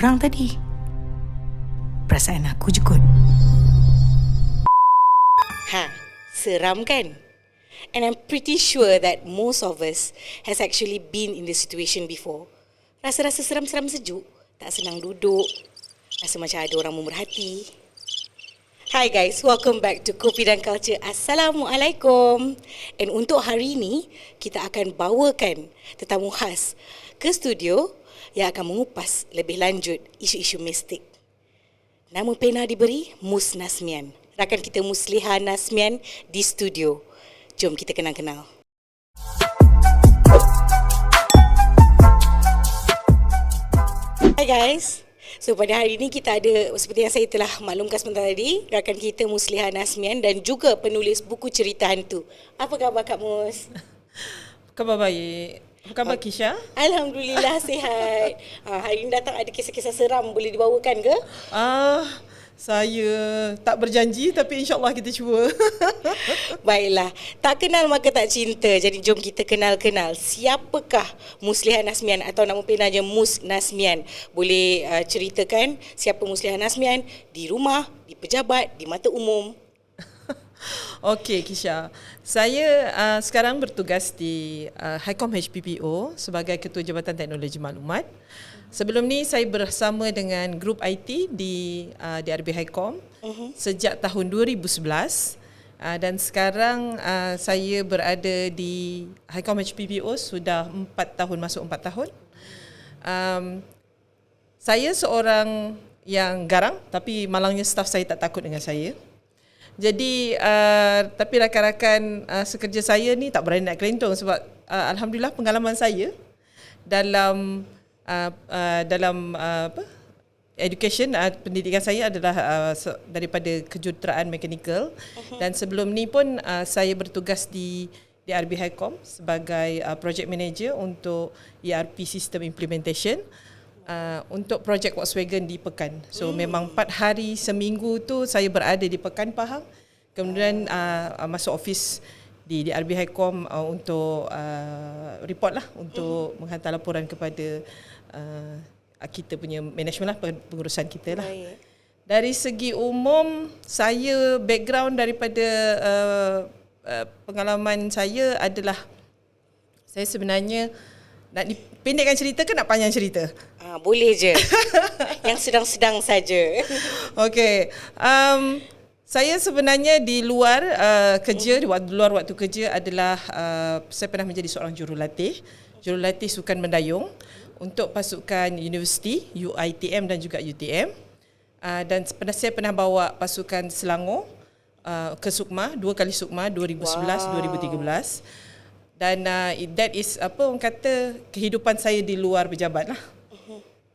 orang tadi? Perasaan aku je kot. Seram kan? And I'm pretty sure that most of us has actually been in this situation before. Rasa-rasa seram-seram sejuk, tak senang duduk, rasa macam ada orang memerhati. Hi guys, welcome back to Kopi dan Culture. Assalamualaikum. And untuk hari ini, kita akan bawakan tetamu khas ke studio yang akan mengupas lebih lanjut isu-isu mistik. Nama pena diberi Mus Nasmian. Rakan kita Musliha Nasmian di studio. Jom kita kenal-kenal. Hi guys. So pada hari ini kita ada, seperti yang saya telah maklumkan sebentar tadi, rakan kita Musliha Nasmian dan juga penulis buku cerita hantu. Apa khabar Kak Mus? Khabar baik. Apa khabar Kisha? Alhamdulillah sihat. Hari ini datang ada kisah-kisah seram, boleh dibawakan ke? Saya tak berjanji tapi insyaAllah kita cuba. Baiklah, tak kenal maka tak cinta. Jadi jom kita kenal-kenal. Siapakah Musliha Nasmian atau nama penanya Mus Nasmian? Boleh ceritakan siapa Musliha Nasmian di rumah, di pejabat, di mata umum? Okey Kisha. Saya sekarang bertugas di Highcom HPPO sebagai Ketua Jabatan Teknologi Maklumat. Sebelum ni saya bersama dengan grup IT di DRB Highcom sejak tahun 2011 dan sekarang saya berada di Highcom HPPO sudah 4 tahun, masuk 4 tahun. Saya seorang yang garang tapi malangnya staf saya tak takut dengan saya. Jadi tapi rakan-rakan sekerja saya ni tak berani nak kelentong sebab alhamdulillah pengalaman saya dalam education, pendidikan saya adalah daripada kejuruteraan mekanikal dan sebelum ni pun saya bertugas di DRB Highcom sebagai project manager untuk ERP system implementation untuk projek Volkswagen di Pekan. So memang 4 hari seminggu tu saya berada di Pekan Pahang, kemudian masuk office di DRB Highcom untuk report lah, untuk menghantar laporan kepada kita punya management lah, pengurusan kita lah. Baik. Dari segi umum, saya background daripada pengalaman saya adalah saya sebenarnya nak dipendekkan cerita ke nak panjang cerita? Boleh je. Yang sedang-sedang saja. Okey. Saya sebenarnya di luar kerja, di luar waktu kerja adalah saya pernah menjadi seorang jurulatih sukan mendayung untuk pasukan universiti UiTM dan juga UTM. Dan saya pernah bawa pasukan Selangor ke Sukma, 2 kali Sukma 2011, 2013. Dan that is apa orang kata kehidupan saya di luar pejabat lah.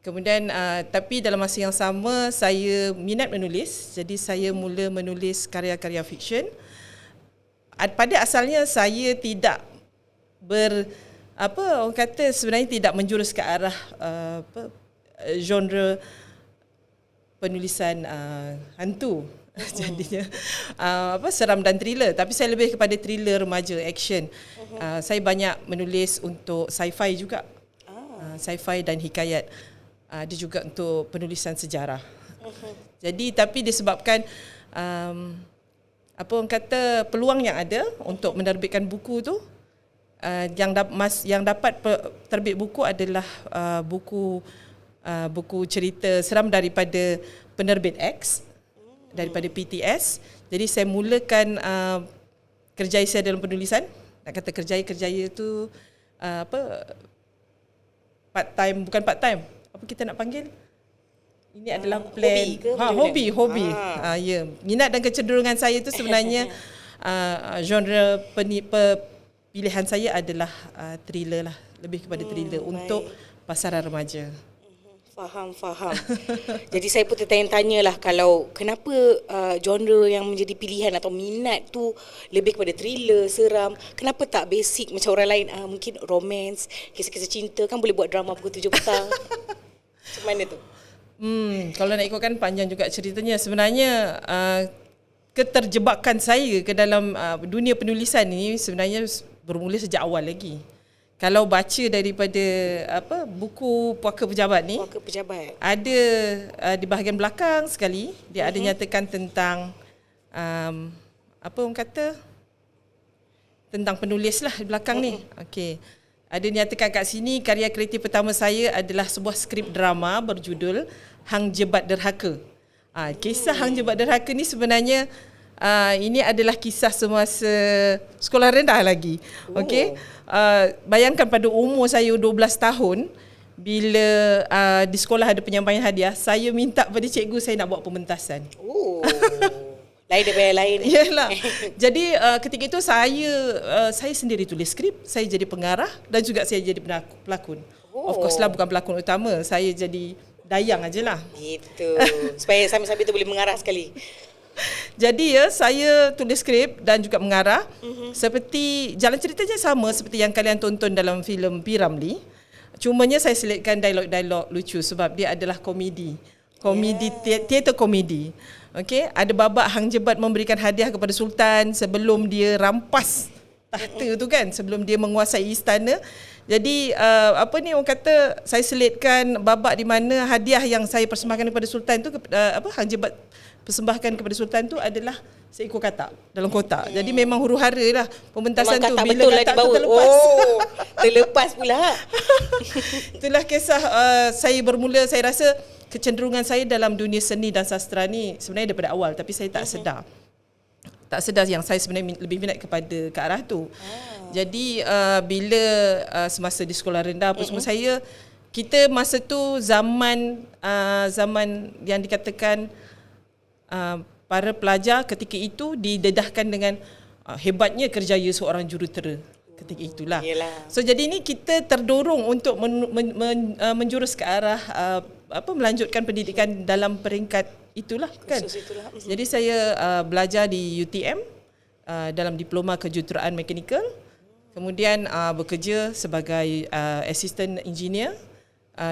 Kemudian tapi dalam masa yang sama saya minat menulis, jadi saya mula menulis karya-karya fiksyen. Pada asalnya saya tidak orang kata sebenarnya tidak menjurus ke arah genre penulisan hantu. Jadinya seram dan thriller, tapi saya lebih kepada thriller remaja, action. Saya banyak menulis untuk sci-fi juga. Sci-fi dan hikayat. Ada juga untuk penulisan sejarah. Jadi tapi disebabkan orang kata peluang yang ada untuk menerbitkan buku tu, yang dapat terbit buku adalah buku cerita seram daripada penerbit X, daripada PTS. Jadi saya mulakan kerjaya saya dalam penulisan. Nak kata kerjaya tu part time, bukan part time. Apa kita nak panggil? Ini adalah plan hobi. Ya. Minat dan kecenderungan saya tu sebenarnya genre pilihan saya adalah thriller lah, lebih kepada thriller untuk pasaran remaja. Faham. Jadi saya pun tertanya-tanya lah, kalau kenapa genre yang menjadi pilihan atau minat tu lebih kepada thriller, seram. Kenapa tak basic macam orang lain, mungkin romance, kisah-kisah cinta, kan boleh buat drama pukul 7 petang. Macam mana tu? Kalau nak ikutkan panjang juga ceritanya. Sebenarnya keterjebakan saya ke dalam dunia penulisan ni sebenarnya bermula sejak awal lagi. kalau baca daripada buku Puaka Pejabat ni, Puaka Pejabat. ada di bahagian belakang sekali dia ada nyatakan tentang apa orang kata, tentang penulis lah di belakang ni. Okey. Ada nyatakan kat sini, karya kreatif pertama saya adalah sebuah skrip drama berjudul Hang Jebat Derhaka. Kisah Hang Jebat Derhaka ni sebenarnya ini adalah kisah semasa sekolah rendah lagi. Okey. Bayangkan pada umur saya 12 tahun, bila di sekolah ada penyampaian hadiah, saya minta pada cikgu saya nak buat pementasan. Oh. Lain daripada yang lain. Yalah. Jadi ketika itu saya sendiri tulis skrip, saya jadi pengarah dan juga saya jadi pelakon. Of course lah bukan pelakon utama, saya jadi dayang ajalah. Gitu. Supaya sambil-sambil tu boleh mengarah sekali. Jadi saya tulis skrip dan juga mengarah. Seperti jalan ceritanya sama seperti yang kalian tonton dalam filem P. Ramlee. Cumanya saya selitkan dialog-dialog lucu sebab dia adalah komedi. Teater komedi. Okey, ada babak Hang Jebat memberikan hadiah kepada Sultan sebelum dia rampas tahta tu kan, sebelum dia menguasai istana. Jadi orang kata, saya selitkan babak di mana hadiah yang saya persembahkan kepada Sultan tu, Hang Jebat persembahkan kepada Sultan tu adalah seekor katak dalam kotak. Jadi memang huru-hara lah pementasan tu. Bila katak tu terlepas. Oh, terlepas pula. Itulah kisah saya bermula. Saya rasa kecenderungan saya dalam dunia seni dan sastra ni sebenarnya daripada awal, tapi saya tak sedar. Tak sedar yang saya sebenarnya lebih minat kepada ke arah tu. Jadi bila semasa di sekolah rendah apa semua, kita masa tu zaman yang dikatakan para pelajar ketika itu didedahkan dengan hebatnya kerjaya seorang jurutera ketika itulah. Yelah. So jadi ni kita terdorong untuk menjurus ke arah melanjutkan pendidikan dalam peringkat itulah kan. Itulah. Jadi saya belajar di UTM dalam diploma kejuruteraan mekanikal. Kemudian bekerja sebagai assistant engineer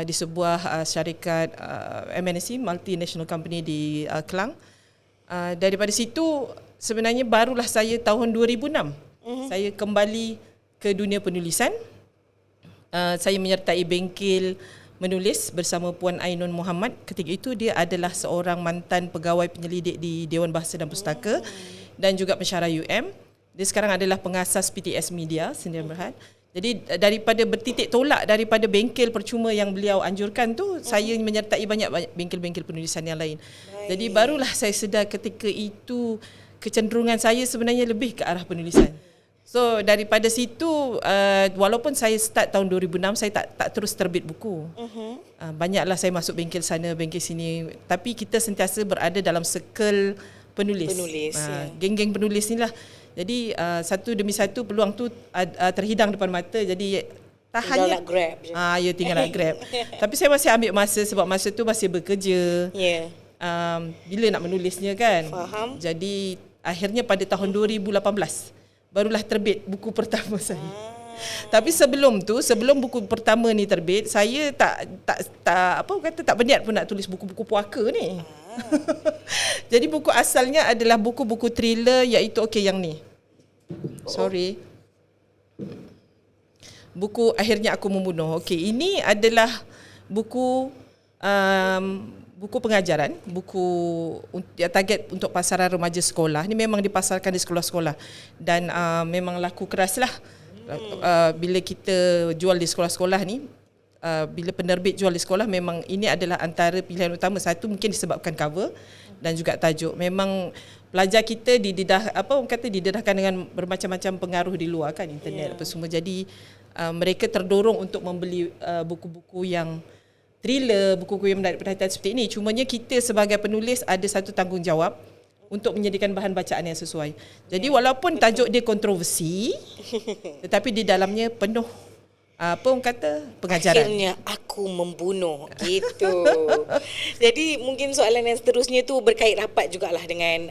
di sebuah syarikat MNC, multinational company di Kelang. Daripada situ sebenarnya barulah saya tahun 2006 saya kembali ke dunia penulisan. Saya menyertai bengkel menulis bersama Puan Ainun Muhammad. Ketika itu dia adalah seorang mantan pegawai penyelidik di Dewan Bahasa dan Pustaka dan juga pensyarah UM. Dia sekarang adalah pengasas PTS Media Sdn Bhd. Jadi daripada bertitik tolak daripada bengkel percuma yang beliau anjurkan tu, saya menyertai banyak bengkel-bengkel penulisan yang lain. Jadi barulah saya sedar ketika itu kecenderungan saya sebenarnya lebih ke arah penulisan. So daripada situ, walaupun saya start tahun 2006, saya tak terus terbit buku. Banyaklah saya masuk bengkel sana, bengkel sini. Tapi kita sentiasa berada dalam circle penulis. Geng-geng penulis ni lah. Jadi satu demi satu peluang tu terhidang depan mata. Jadi tinggal nak grab je. Ya tinggal nak grab. Tapi saya masih ambil masa sebab masa tu masih bekerja. Bila nak menulisnya kan. Faham. Jadi akhirnya pada tahun 2018 barulah terbit buku pertama saya. Tapi sebelum buku pertama ni terbit, saya tak berniat pun nak tulis buku-buku puaka ni. Jadi buku asalnya adalah buku-buku thriller, iaitu yang ni. Sorry. Buku Akhirnya Aku Membunuh. Ini adalah buku buku pengajaran, buku target untuk pasaran remaja sekolah. Ini memang dipasarkan di sekolah-sekolah dan memang laku keras lah. Bila kita jual di sekolah-sekolah ni, bila penerbit jual di sekolah, memang ini adalah antara pilihan utama. Satu mungkin disebabkan cover dan juga tajuk. Memang pelajar kita didedahkan dengan bermacam-macam pengaruh di luar kan, internet apa semua. Jadi mereka terdorong untuk membeli buku-buku yang thriller, buku-buku yang menarik perhatian seperti ini. Cumanya kita sebagai penulis ada satu tanggungjawab untuk menyediakan bahan bacaan yang sesuai. Jadi walaupun tajuk dia kontroversi, tetapi di dalamnya penuh pengajaran. Akhirnya Aku Membunuh, gitu. Jadi mungkin soalan yang seterusnya tu berkait rapat jugalah dengan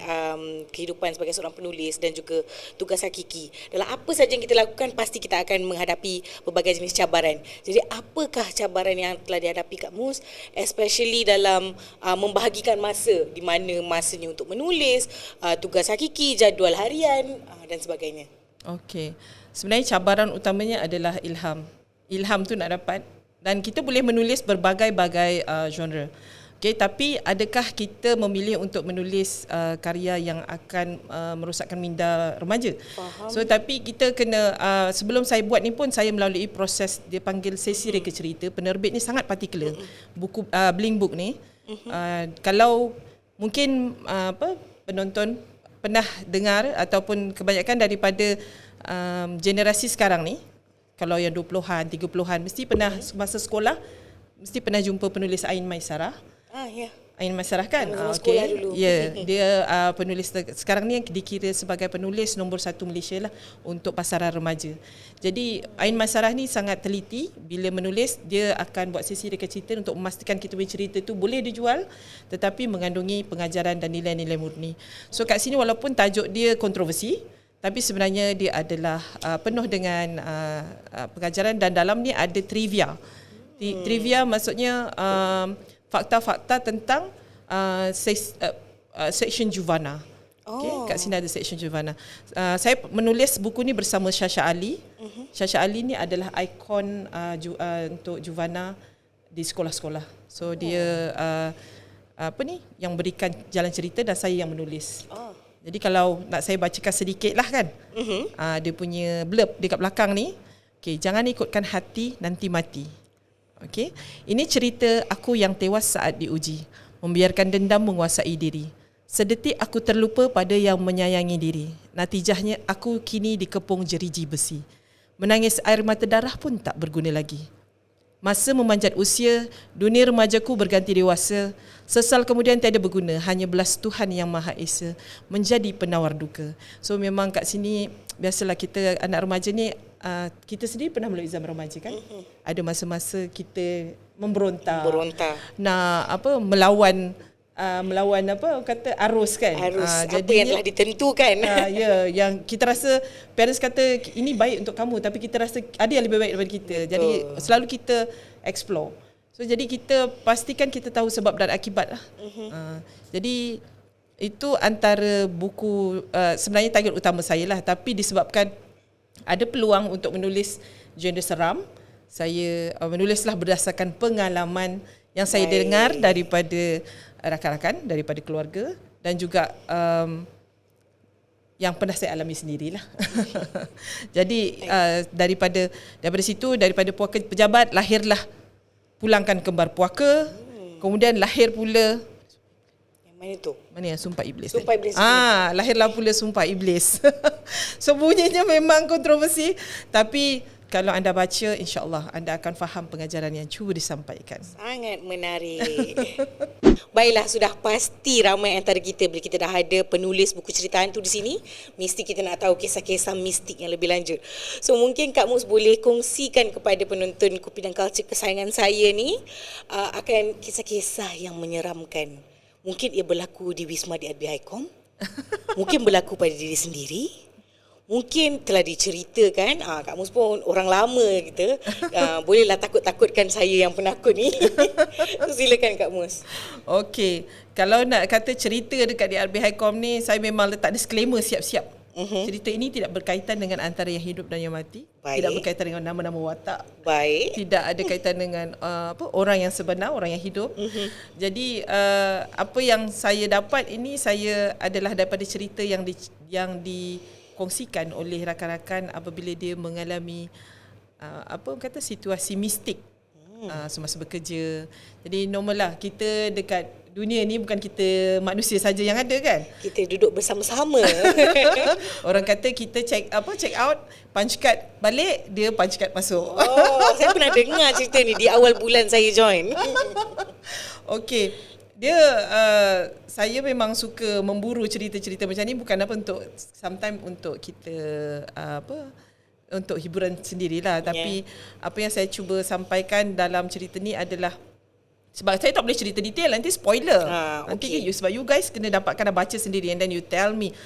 kehidupan sebagai seorang penulis dan juga tugas hakiki. Dalam apa saja yang kita lakukan, pasti kita akan menghadapi berbagai jenis cabaran. Jadi apakah cabaran yang telah dihadapi Kak Mus, especially dalam membahagikan masa, di mana masanya untuk menulis, tugas hakiki, jadual harian dan sebagainya. Okey. sebenarnya cabaran utamanya adalah ilham. Ilham tu nak dapat, dan kita boleh menulis berbagai-bagai genre. Okay, tapi adakah kita memilih untuk menulis karya yang akan merosakkan minda remaja? Faham. So tapi kita kena sebelum saya buat ni pun saya melalui proses dia panggil sesi reka cerita. Penerbit ni sangat particular. Buku Bling Book ni kalau mungkin penonton pernah dengar ataupun kebanyakan daripada generasi sekarang ni, kalau yang 20-an, 30-an mesti pernah masa sekolah mesti pernah jumpa penulis Ain Maisarah. Ya. Ain Maisarah kan? Zaman sekolah dulu. Ya, dia penulis sekarang ni yang dikira sebagai penulis nombor 1 Malaysia lah untuk pasaran remaja. Jadi Ain Maisarah ni sangat teliti bila menulis, dia akan buat sesi reka cerita untuk memastikan kita punya cerita tu boleh dijual tetapi mengandungi pengajaran dan nilai-nilai murni. So kat sini walaupun tajuk dia kontroversi, tapi sebenarnya dia adalah penuh dengan pengajaran, dan dalam ni ada trivia. Trivia maksudnya fakta-fakta tentang section Juvana. Okay, kat sini ada section Juvana. Saya menulis buku ni bersama Syasha Ali. Syasha Ali ni adalah ikon untuk Juvana di sekolah-sekolah. So dia yang berikan jalan cerita dan saya yang menulis. Jadi kalau nak saya bacakan sedikit lah kan. Dia punya blurb dekat belakang ni. Okay, jangan ikutkan hati, nanti mati. Okay. Ini cerita aku yang tewas saat diuji, membiarkan dendam menguasai diri. Sedetik aku terlupa pada yang menyayangi diri. Natijahnya aku kini dikepung jeriji besi. Menangis air mata darah pun tak berguna lagi. Masa memanjat usia, dunia remajaku berganti dewasa. Sesal kemudian tiada berguna, hanya belas Tuhan yang Maha Esa menjadi penawar duka. So memang kat sini biasalah kita anak remaja ni, kita sendiri pernah melalui zaman remaja kan. Ada masa-masa kita memberontak. Nak melawan arus kan. Apa yang telah ditentukan. Ya, yang kita rasa parents kata ini baik untuk kamu, tapi kita rasa ada yang lebih baik daripada kita. Betul. Jadi selalu kita explore. So jadi kita pastikan kita tahu sebab dan akibat lah. Jadi itu antara buku, sebenarnya target utama saya lah, tapi disebabkan ada peluang untuk menulis genre seram, saya menulislah berdasarkan pengalaman yang saya dengar daripada rakan-rakan, daripada keluarga, dan juga yang pernah saya alami sendirilah. Jadi daripada situ, daripada puaka pejabat, lahirlah Pulangkan Kembar Puaka. Kemudian lahir pula mana tu? Mana yang Sumpah Iblis? Sumpah Iblis. Lahirlah pula Sumpah Iblis. So bunyinya memang kontroversi, tapi kalau anda baca, insya-Allah anda akan faham pengajaran yang cuba disampaikan. Sangat menarik. Baiklah, sudah pasti ramai antara kita bila kita dah ada penulis buku cerita hantu di sini, mesti kita nak tahu kisah-kisah mistik yang lebih lanjut. So mungkin Kak Mus boleh kongsikan kepada penonton Kopi dan Culture kesayangan saya ni akan kisah-kisah yang menyeramkan. Mungkin ia berlaku di Wisma di RBICom. Mungkin berlaku pada diri sendiri. Mungkin telah diceritakan, Kak Mus pun orang lama kita, bolehlah takut-takutkan saya yang penakut ni. Silakan Kak Mus. Okey, kalau nak kata cerita dekat di RBICom ni, saya memang letak disclaimer siap-siap. Cerita ini tidak berkaitan dengan antara yang hidup dan yang mati. Baik. Tidak berkaitan dengan nama-nama watak. Baik. Tidak ada kaitan dengan orang yang sebenar, orang yang hidup. Jadi apa yang saya dapat ini adalah daripada cerita yang dikongsikan oleh rakan-rakan apabila dia mengalami situasi mistik semasa bekerja. Jadi normal lah, kita dekat dunia ni bukan kita manusia saja yang ada kan. Kita duduk bersama-sama. Orang kata kita check out, punch card balik, dia punch card masuk. Saya pernah dengar cerita ni di awal bulan saya join. Okey. Dia saya memang suka memburu cerita-cerita macam ni, bukan sometimes untuk kita untuk hiburan sendirilah, tapi apa yang saya cuba sampaikan dalam cerita ni adalah sebab saya tak boleh cerita detail, nanti spoiler. Nanti sebab you guys kena dapatkan dan baca sendiri, and then you tell me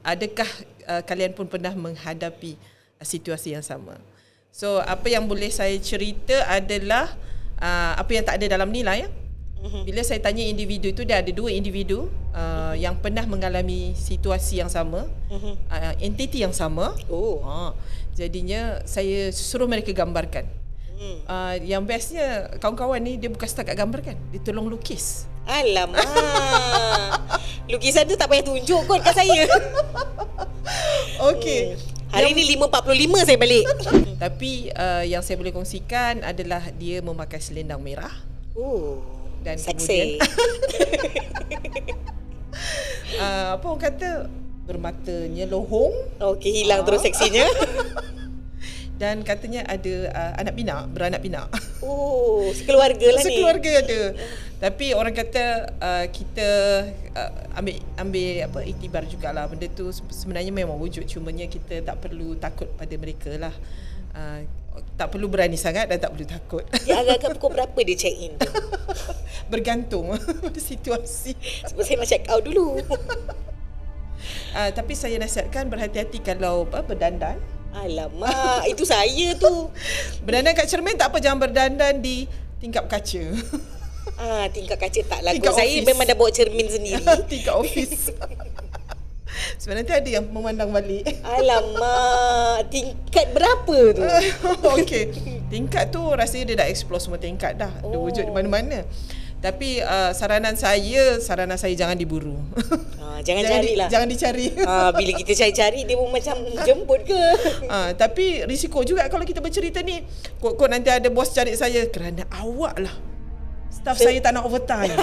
adakah kalian pun pernah menghadapi situasi yang sama. So apa yang boleh saya cerita adalah apa yang tak ada dalam ni lah ya. Bila saya tanya individu itu, dia ada 2 individu yang pernah mengalami situasi yang sama, entiti yang sama. Jadinya saya suruh mereka gambarkan. Yang bestnya kawan-kawan ni dia bukan setakat gambarkan, dia tolong lukis. Alamak. Lukisan tu tak payah tunjuk kot kat saya. Okey. Hari ni 5.45 saya balik. Tapi yang saya boleh kongsikan adalah dia memakai selendang merah. Dan seksi. kemudian apa orang kata, bermatanya lohong. Okey, hilang terus seksinya. Dan katanya ada beranak pinak. Sekeluarga lah ni. Sekeluarga ada. Tapi orang kata kita ambil iktibar jugalah, benda tu sebenarnya memang wujud, cumanya kita tak perlu takut pada mereka lah. Tak perlu berani sangat dan tak perlu takut. Dia agak-agak pukul berapa dia check in tu? Bergantung pada situasi. Sebab saya nak check out dulu. Tapi saya nasihatkan berhati-hati kalau berdandan. Alamak, itu saya tu. Berdandan kat cermin tak apa, jangan berdandan di tingkap kaca. Tingkap kaca tak lah. Tingkap Saya office. memang dah bawa cermin sendiri. Tingkap office. Sebab nanti ada yang memandang balik. Alamak, tingkat berapa tu? Okey. Tingkat tu rasanya dia dah explore semua tingkat dah. Dia wujud di mana-mana. Tapi saranan saya jangan diburu. Jangan carilah. Jangan dicari. Bila kita cari-cari dia pun macam jemput ke? Tapi risiko juga kalau kita bercerita ni. Kok nanti ada bos cari saya kerana awak lah. Staff saya tak nak overtime.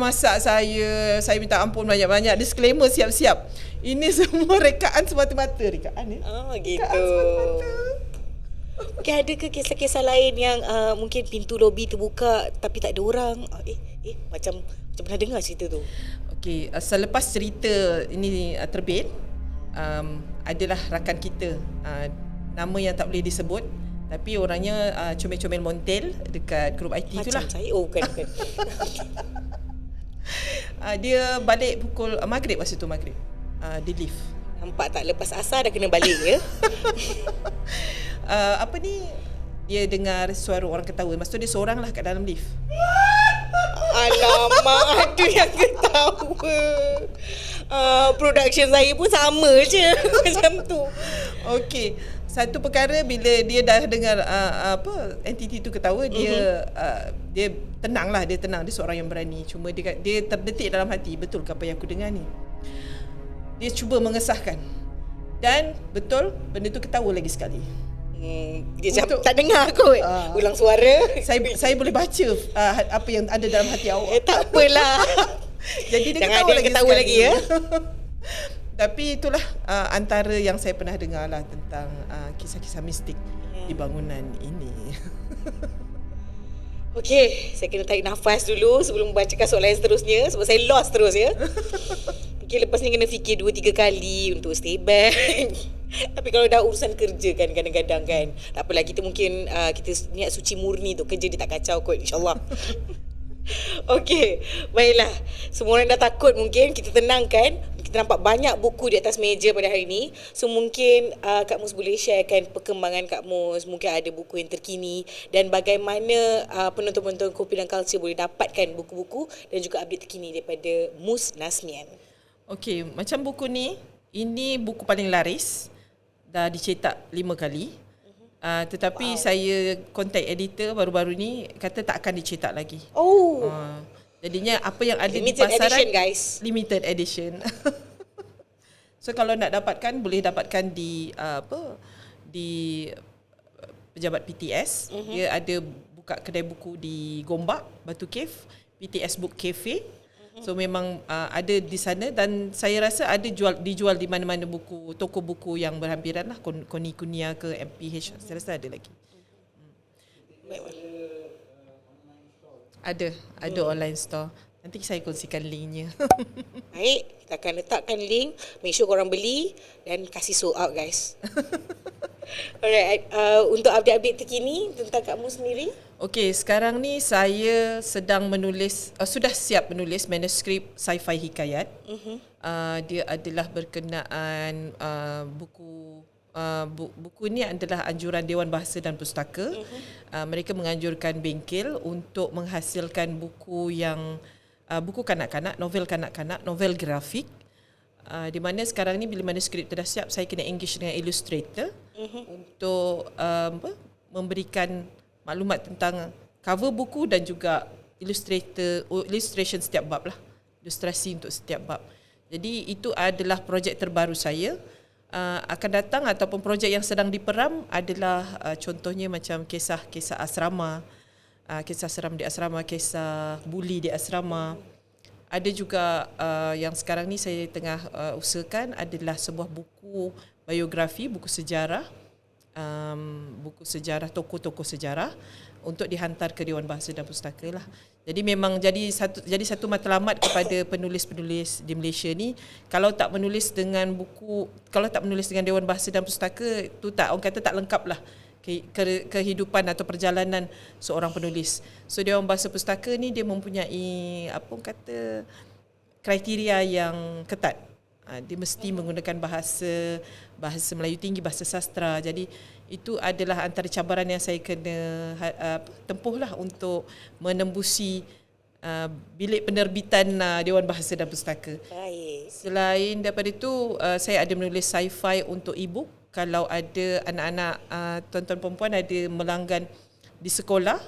Masak saya minta ampun banyak-banyak. Disclaimer siap-siap. Ini semua rekaan semata-mata. Rekaan ya? Gitu. Rekaan semata-mata. Okay, ada ke kisah-kisah lain yang mungkin pintu lobi terbuka tapi tak ada orang? Macam pernah dengar cerita tu. Okey, selepas cerita ini terbit, adalah rakan kita, nama yang tak boleh disebut, tapi orangnya comel-comel Montel dekat grup IT itulah. Macam saya? Bukan. Dia balik pukul maghrib, masa tu maghrib. Di lift. Nampak tak, lepas asar dah kena balik ya? Dia dengar suara orang ketawa. Masa tu dia seorang lah kat dalam lift. Alamak, ada yang ketawa. Production saya pun sama je macam tu. Okey, satu perkara bila dia dah dengar entiti tu ketawa, dia tenang lah, dia seorang yang berani. Cuma dia terdetik dalam hati, betul ke apa yang aku dengar ni? Dia cuba mengesahkan. Dan betul, benda tu ketawa lagi sekali. Dia macam tak dengar kot. Ulang suara. Saya boleh baca apa yang ada dalam hati awak. Tak apalah. Jadi dia jangan ketawa, ada yang ketawa lagi ya. Tapi itulah antara yang saya pernah dengar lah tentang kisah-kisah mistik di bangunan ini. Okey, saya kena tarik nafas dulu sebelum membacakan soalan seterusnya sebab saya lost terus ya. Mungkin lepas ni kena fikir 2-3 kali untuk stay back. Tapi kalau dah urusan kerja kan kadang-kadang kan, tak apalah, kita mungkin kita niat suci murni tu, kerja dia tak kacau kot insyaAllah. Okey, baiklah. Semua orang dah takut, mungkin kita tenangkan. Kita nampak banyak buku di atas meja pada hari ini. So mungkin Kak Mus boleh sharekan perkembangan Kak Mus. Mungkin ada buku yang terkini dan bagaimana penonton-penonton Kopi dan Culture boleh dapatkan buku-buku dan juga update terkini daripada Mus Nasmian. Okey, macam buku ni, ini buku paling laris. Dah dicetak 5 kali. Tetapi saya contact editor baru-baru ni, kata tak akan dicetak lagi. Jadinya apa yang ada limited di pasaran edition, guys. Limited edition. So kalau nak dapatkan, boleh dapatkan di di pejabat PTS. Dia ada buka kedai buku di Gombak, Batu Cave, PTS Book Cafe. So memang ada di sana dan saya rasa ada dijual di mana-mana buku, toko buku yang berhampiran lah, Koni Kunia ke MPH, saya rasa ada lagi. Ada online store. Nanti saya kongsikan linknya. Baik, kita akan letakkan link. Make sure korang beli dan kasih sold out guys. Alright, untuk update-update terkini tentang Kak Mus sendiri. Okey, sekarang ni saya sedang menulis, sudah siap menulis manuskrip sci-fi hikayat. Dia adalah berkenaan buku buku ni adalah anjuran Dewan Bahasa dan Pustaka. Mereka menganjurkan bengkel untuk menghasilkan buku yang buku kanak-kanak, novel kanak-kanak, novel grafik. Di mana sekarang ni bila manuskrip tu dah siap, saya kena engage dengan illustrator untuk memberikan maklumat tentang cover buku dan juga illustration setiap bab lah. Ilustrasi untuk setiap bab. Jadi itu adalah projek terbaru saya. Akan datang ataupun projek yang sedang diperam adalah contohnya macam kisah-kisah asrama, kisah seram di asrama, kisah buli di asrama. Ada juga yang sekarang ni saya tengah usahakan adalah sebuah buku biografi, buku sejarah tokoh-tokoh sejarah untuk dihantar ke Dewan Bahasa dan Pustaka lah. Jadi memang jadi satu matlamat kepada penulis-penulis di Malaysia ni, kalau tak menulis dengan Dewan Bahasa dan Pustaka tu orang kata tak lengkap lah kehidupan atau perjalanan seorang penulis. So Dewan Bahasa Pustaka ni dia mempunyai kriteria yang ketat. Dia mesti menggunakan bahasa Melayu tinggi, bahasa sastra. Jadi itu adalah antara cabaran yang saya kena tempuh lah untuk menembusi bilik penerbitan Dewan Bahasa dan Pustaka. Baik. Selain daripada itu, saya ada menulis sci-fi untuk e-book. Kalau ada anak-anak tuan-tuan perempuan ada melanggan di sekolah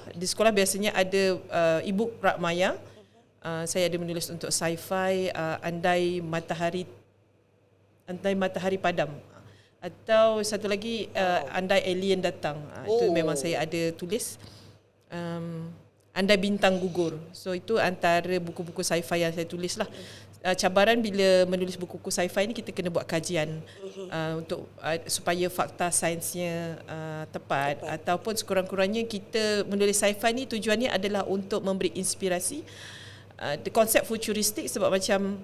biasanya ada e-book Prakmaya. Saya ada menulis untuk sci-fi Andai Matahari Padam, atau satu lagi Andai Alien Datang. Itu memang saya ada tulis. Andai Bintang Gugur. So itu antara buku-buku sci-fi yang saya tulis lah. Cabaran bila menulis buku-buku sci-fi ni, kita kena buat kajian untuk supaya fakta sainsnya tepat, ataupun sekurang-kurangnya kita menulis sci-fi ni tujuannya adalah untuk memberi inspirasi. Konsep futuristik, sebab macam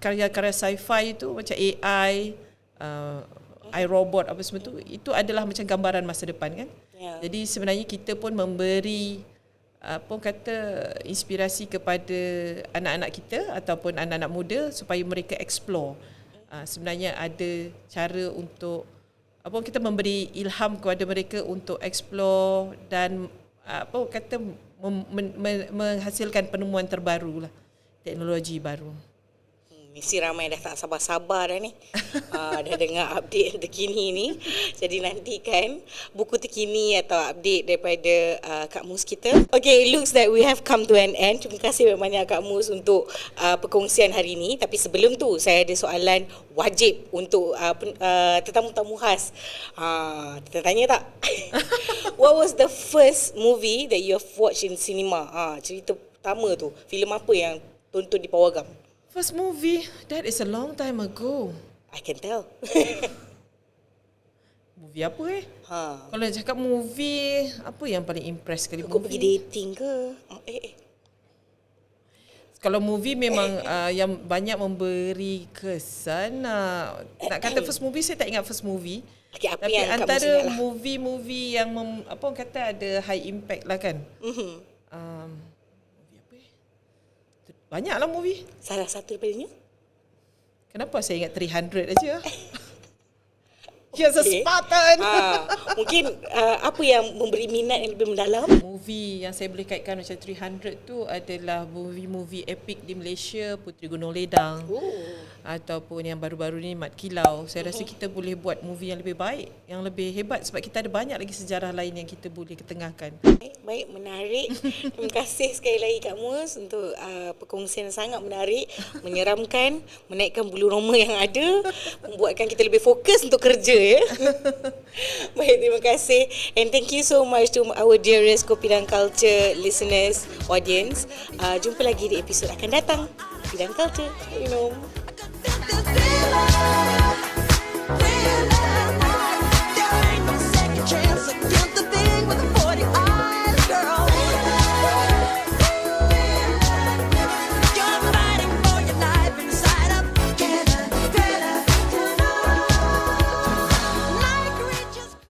karya-karya sci-fi itu macam AI, iRobot apa semua tu, itu adalah macam gambaran masa depan kan. Jadi sebenarnya kita pun memberi inspirasi kepada anak-anak kita ataupun anak-anak muda supaya mereka explore. Sebenarnya ada cara untuk kita memberi ilham kepada mereka untuk explore dan menghasilkan penemuan terbaru lah, teknologi baru. Mesti ramai dah tak sabar-sabar dah ni. Dah dengar update terkini ni. Jadi nantikan buku terkini atau update daripada Kak Mus kita. Okay, it looks that we have come to an end. Terima kasih banyak Kak Mus untuk perkongsian hari ini. Tapi sebelum tu, saya ada soalan wajib untuk tetamu-tamu khas. Tanya tak? What was the first movie that you have watched in cinema? Cerita pertama tu, filem apa yang tonton di Pawagam? First movie, that is a long time ago. I can tell. Movie apa Kalau nak cakap movie, apa yang paling impress sekali? Kau pergi dating ke? Kalau movie memang yang banyak memberi kesan. Nak kata first movie, saya tak ingat first movie. Okay, apa tapi yang antara movie-movie yang ada high impact lah kan. Banyaklah movie. Salah satu daripadanya? Kenapa saya ingat 300 aja? Here's a Spartan. Mungkin apa yang memberi minat yang lebih mendalam? Movie yang saya boleh kaitkan macam 300 tu adalah movie epic di Malaysia, Puteri Gunung Ledang. Ataupun yang baru-baru ni Mat Kilau. Saya rasa kita boleh buat movie yang lebih baik, yang lebih hebat, sebab kita ada banyak lagi sejarah lain yang kita boleh ketengahkan. Baik, menarik. Terima kasih sekali lagi Kak Mus untuk perkongsian yang sangat menarik, menyeramkan, menaikkan bulu roma yang ada, membuatkan kita lebih fokus untuk kerja ya. Baik, terima kasih. And thank you so much to our dearest Kopi dan Culture listeners, audience. Jumpa lagi di episod akan datang. Kopi dan Culture, minum.